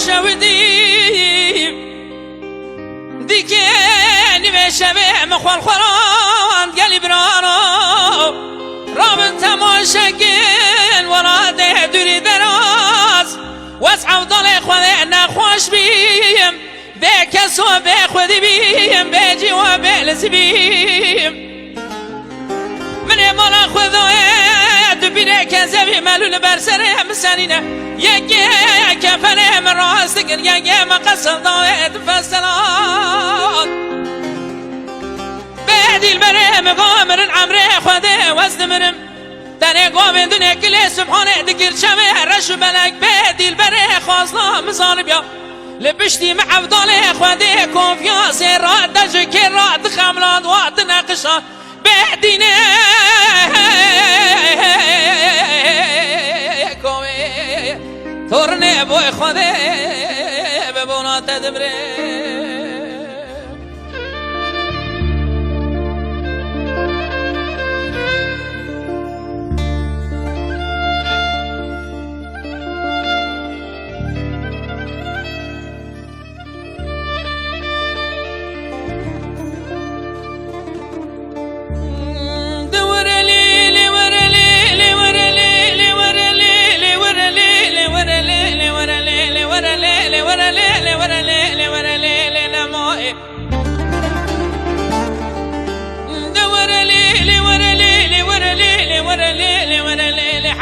شودیم دیگه نیمه شبه مخوال خوران گلی برانا رابن تماشاگین وراده دوری دراز وز عودال خواه نخوش بیم به کسو به خودی بیم به جیوه به لزی بیم من مالا خودوه دبینه کذبی ملول برسره مسانینه یکی کفنه من راست کن یکی مقصد داوه تفصلات به دیل بره مقامرن عمره خوده وزد مرم دنه قوم دنیا کلی سبحانه دکر شمه رشو بلک به دیل بره خوازنا مزان بیا لبشتی معبدال خوده کنفیانس راد دجو که راد خملاد واد نقشان به دینه کومه تورنه بوی خوده ببونا تدبره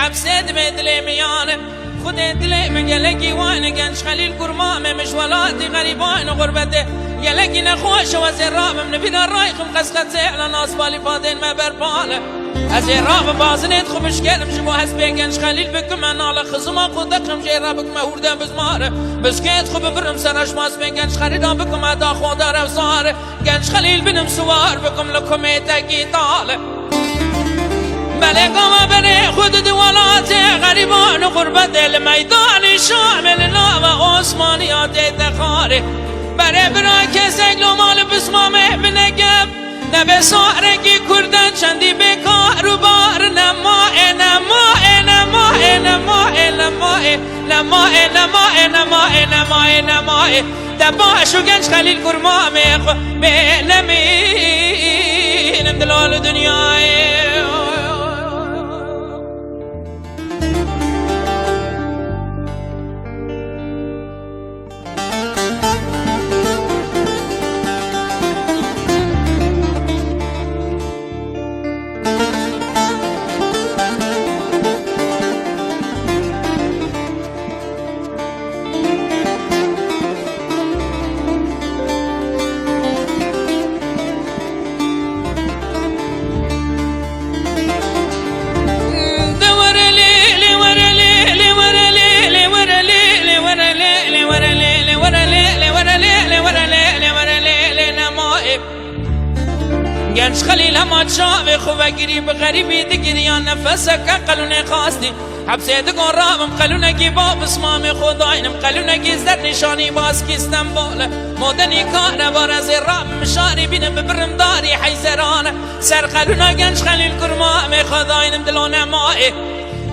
حبسه دمدلي ميانه خود دلي من يلقي وانا جنش خليل قرمامه مش ولادي غريبان غربته يلقي نخوش وزراب من بين الرايخم قسقت على ناس بالي فاضين ما برباله ازراب بازنت خو مشكل مش مو حسبي جنش خليل بكم انا على خصم قدكم جرابك مهورده بزماره بسكت خو ببرم سرش ماس بين جنش خريدا بكم ادا خدا رفساره جنش خليل بنم سوار بكم لكم تاكي طاله ملکام بره خود دوالات غریبان و غربت میدان شامل نام عثمانیات دخاره بره برای کسک لومال بسمامه بنگم نبه سارگی کردن چندی بکار و بار نماه نماه نماه نماه نماه نماه نماه نماه نماه نماه دباشو گنج خلیل کرمامه خو به نمینم دلال دنیای گنج خلیل همه چاوه خوبه گیری به غریبی دگیریان نفسه که قلونه خواستی حبسه دگون رامم قلونه گی باب اسمام خداینم قلونه گی زد نشانی باز کستم باله مدنی کاره بار از رام مشاری بینم ببرم داری حیزرانه سر قلونه گنج خلیل کرمام خداینم دلونه ماه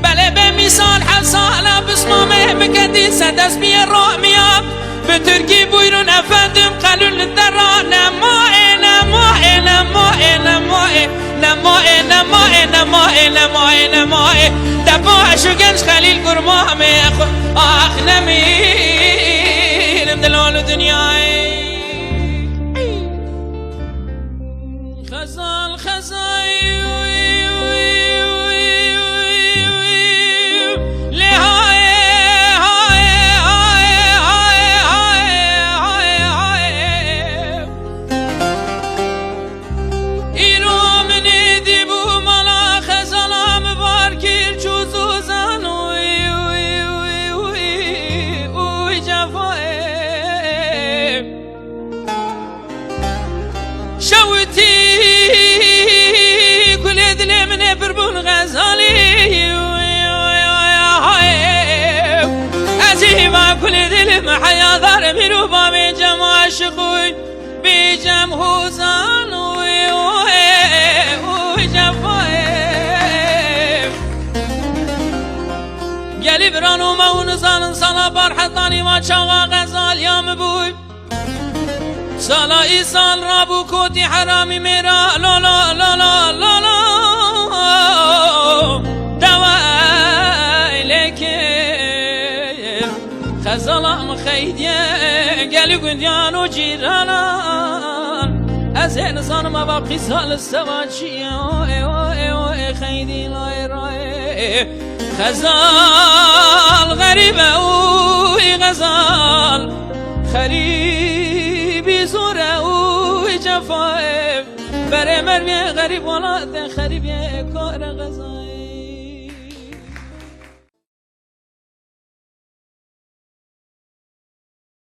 بله به مثال حساله بسمامه بکدی صد از بی رامیام به ترکی بویرون افندم قلون درانه ماه نماه نماه نماه نماه نماه نماه نماه نماه دباشو گنج خلیل کرمامه آخ نمینم دلال دنیای خزال خزای بربون غزالی عزیبا کل دل محیا دار میرو با بیجم عاشقوی بیجم حوزان وی جفای غریب رانو مون زن سالا بار حتانی ما چاقا غزال یام بوی سالا ای سال رابو کوتی حرامی میرا لا لا لا لا لا لا دوای لکه خزالام خیدیه گلی گندیان و جیرانان از انسان ما باقی سال سواچی خیدی لای رای غزال غریبه اوی غزال خریبی زوره اوی جفای بره مرمی غریب ولاد خریبی کار غزال